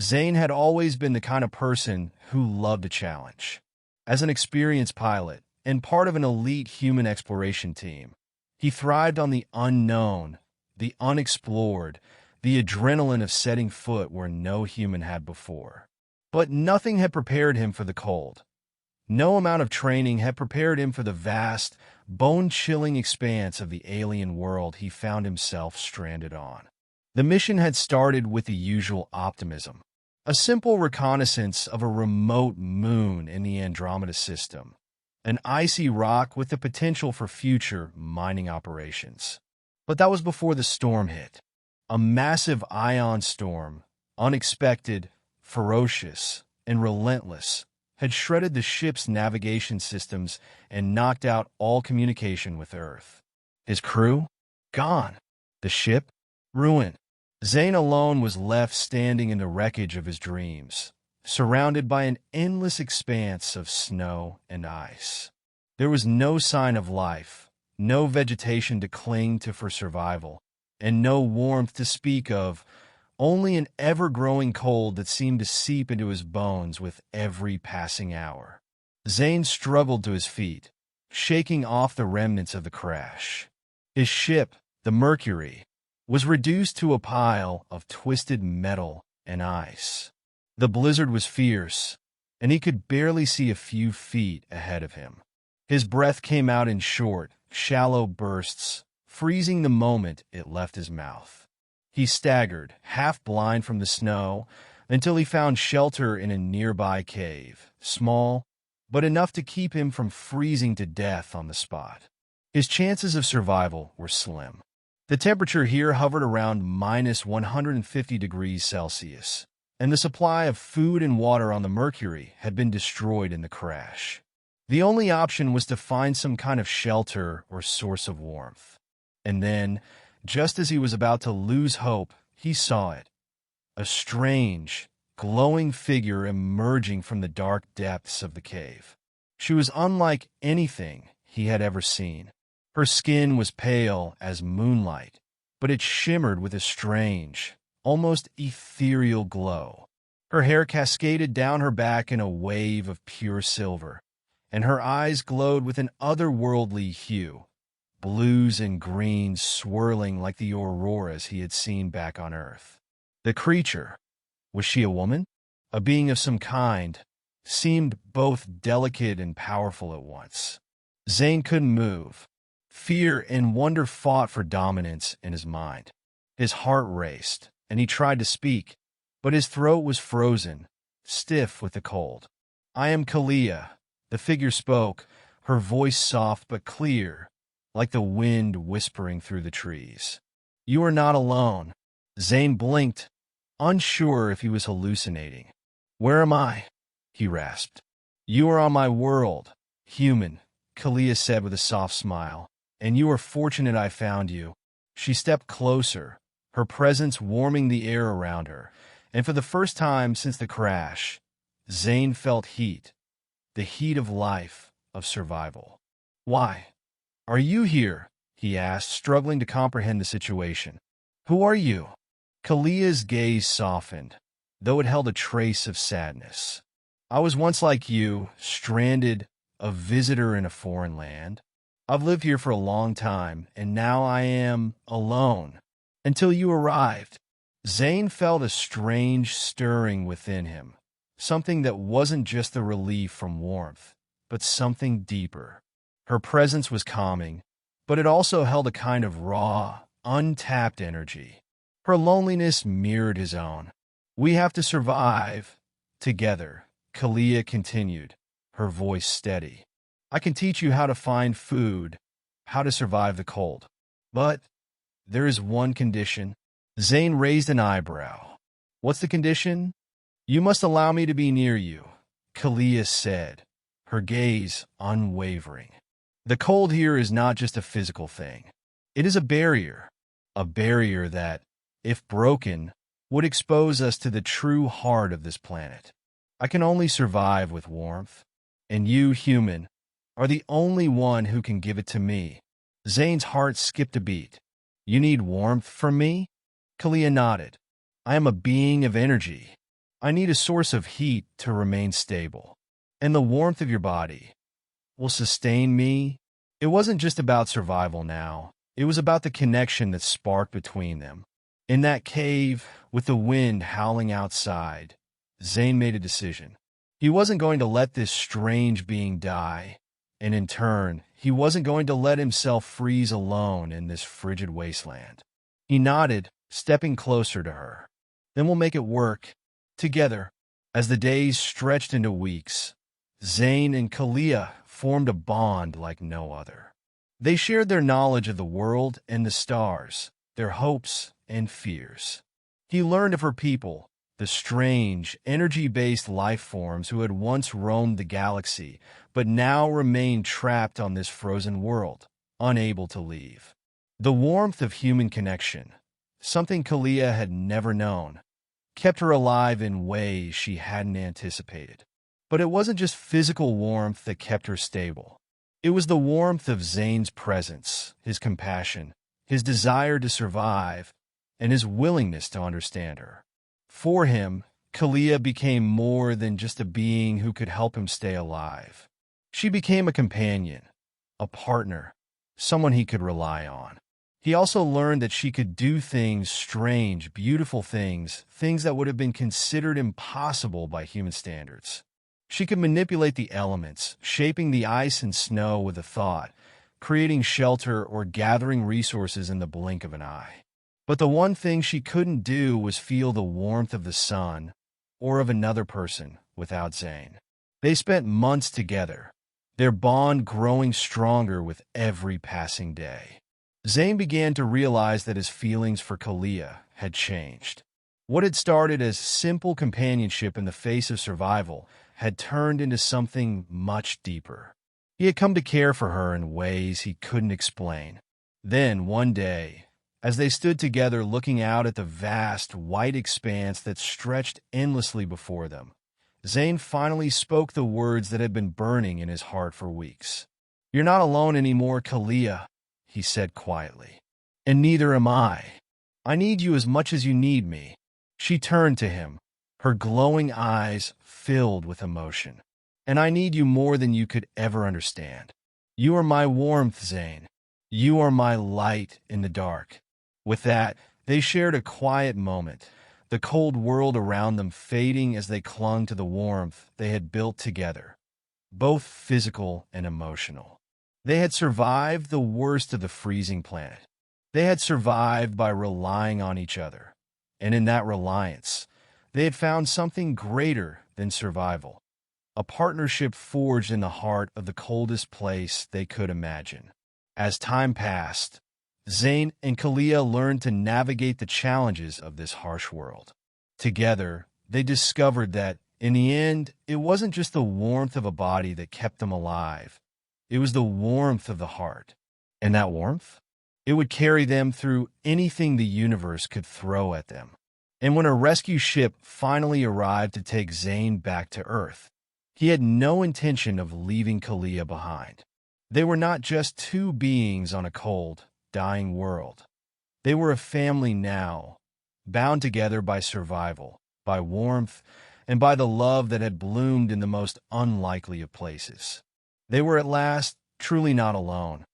Zane had always been the kind of person who loved a challenge. As an experienced pilot and part of an elite human exploration team, he thrived on the unknown, the unexplored, the adrenaline of setting foot where no human had before. But nothing had prepared him for the cold. No amount of training had prepared him for the vast, bone-chilling expanse of the alien world he found himself stranded on. The mission had started with the usual optimism. A simple reconnaissance of a remote moon in the Andromeda system. An icy rock with the potential for future mining operations. But that was before the storm hit. A massive ion storm, unexpected, ferocious, and relentless, had shredded the ship's navigation systems and knocked out all communication with Earth. His crew? Gone. The ship? Ruined. Zane alone was left standing in the wreckage of his dreams, surrounded by an endless expanse of snow and ice. There was no sign of life, no vegetation to cling to for survival, and no warmth to speak of, only an ever-growing cold that seemed to seep into his bones with every passing hour. Zane struggled to his feet, shaking off the remnants of the crash. His ship, the Mercury, was reduced to a pile of twisted metal and ice. The blizzard was fierce, and he could barely see a few feet ahead of him. His breath came out in short, shallow bursts, freezing the moment it left his mouth. He staggered, half blind from the snow, until he found shelter in a nearby cave, small, but enough to keep him from freezing to death on the spot. His chances of survival were slim. The temperature here hovered around minus 150 degrees Celsius, and the supply of food and water on the Mercury had been destroyed in the crash. The only option was to find some kind of shelter or source of warmth. And then, just as he was about to lose hope, he saw it. A strange, glowing figure emerging from the dark depths of the cave. She was unlike anything he had ever seen. Her skin was pale as moonlight, but it shimmered with a strange, almost ethereal glow. Her hair cascaded down her back in a wave of pure silver, and her eyes glowed with an otherworldly hue, blues and greens swirling like the auroras he had seen back on Earth. The creature, was she a woman? A being of some kind, seemed both delicate and powerful at once. Zane couldn't move. Fear and wonder fought for dominance in his mind. His heart raced, and he tried to speak, but his throat was frozen, stiff with the cold. "I am Keleia," the figure spoke, her voice soft but clear, like the wind whispering through the trees. "You are not alone." Zane blinked, unsure if he was hallucinating. "Where am I?" he rasped. "You are on my world, human," Keleia said with a soft smile, "and you are fortunate I found you." She stepped closer, her presence warming the air around her, and for the first time since the crash, Zane felt heat, the heat of life, of survival. "Why are you here?" he asked, struggling to comprehend the situation. "Who are you?" Kaleia's gaze softened, though it held a trace of sadness. "I was once like you, stranded, a visitor in a foreign land. I've lived here for a long time, and now I am alone, until you arrived." Zane felt a strange stirring within him, something that wasn't just the relief from warmth, but something deeper. Her presence was calming, but it also held a kind of raw, untapped energy. Her loneliness mirrored his own. "We have to survive together," Keleia continued, her voice steady. "I can teach you how to find food, how to survive the cold. But there is one condition." Zane raised an eyebrow. "What's the condition?" "You must allow me to be near you," Keleia said, her gaze unwavering. "The cold here is not just a physical thing. It is a barrier that, if broken, would expose us to the true heart of this planet. I can only survive with warmth, and you, human, are the only one who can give it to me." Zane's heart skipped a beat. "You need warmth from me?" Keleia nodded. "I am a being of energy. I need a source of heat to remain stable. And the warmth of your body will sustain me. It wasn't just about survival now. It was about the connection that sparked between them. In that cave, with the wind howling outside, Zane made a decision. He wasn't going to let this strange being die, and in turn, he wasn't going to let himself freeze alone in this frigid wasteland. He nodded, stepping closer to her. Then we'll make it work, together. As the days stretched into weeks, Zane and Keleia formed a bond like no other. They shared their knowledge of the world and the stars, their hopes and fears. He learned of her people, the strange, energy-based life forms who had once roamed the galaxy, but now remained trapped on this frozen world, unable to leave. The warmth of human connection, something Keleia had never known, kept her alive in ways she hadn't anticipated. But it wasn't just physical warmth that kept her stable. It was the warmth of Zane's presence, his compassion, his desire to survive, and his willingness to understand her. For him, Keleia became more than just a being who could help him stay alive. She became a companion, a partner, someone he could rely on. He also learned that she could do things strange, beautiful things that would have been considered impossible by human standards. She could manipulate the elements, shaping the ice and snow with a thought, creating shelter or gathering resources in the blink of an eye. But the one thing she couldn't do was feel the warmth of the sun or of another person without Zane. They spent months together, their bond growing stronger with every passing day. Zane began to realize that his feelings for Keleia had changed. What had started as simple companionship in the face of survival had turned into something much deeper. He had come to care for her in ways he couldn't explain. Then, one day, as they stood together looking out at the vast, white expanse that stretched endlessly before them, Zane finally spoke the words that had been burning in his heart for weeks. "You're not alone anymore, Keleia," he said quietly. "And neither am I. I need you as much as you need me." She turned to him, her glowing eyes filled with emotion. "And I need you more than you could ever understand. You are my warmth, Zane. You are my light in the dark." With that, they shared a quiet moment, the cold world around them fading as they clung to the warmth they had built together, both physical and emotional. They had survived the worst of the freezing planet. They had survived by relying on each other, and in that reliance, they had found something greater than survival, a partnership forged in the heart of the coldest place they could imagine. As time passed, Zane and Keleia learned to navigate the challenges of this harsh world. Together, they discovered that, in the end, it wasn't just the warmth of a body that kept them alive. It was the warmth of the heart. And that warmth? It would carry them through anything the universe could throw at them. And when a rescue ship finally arrived to take Zane back to Earth, he had no intention of leaving Keleia behind. They were not just two beings on a cold, dying world. They were a family now, bound together by survival, by warmth, and by the love that had bloomed in the most unlikely of places. They were at last truly not alone.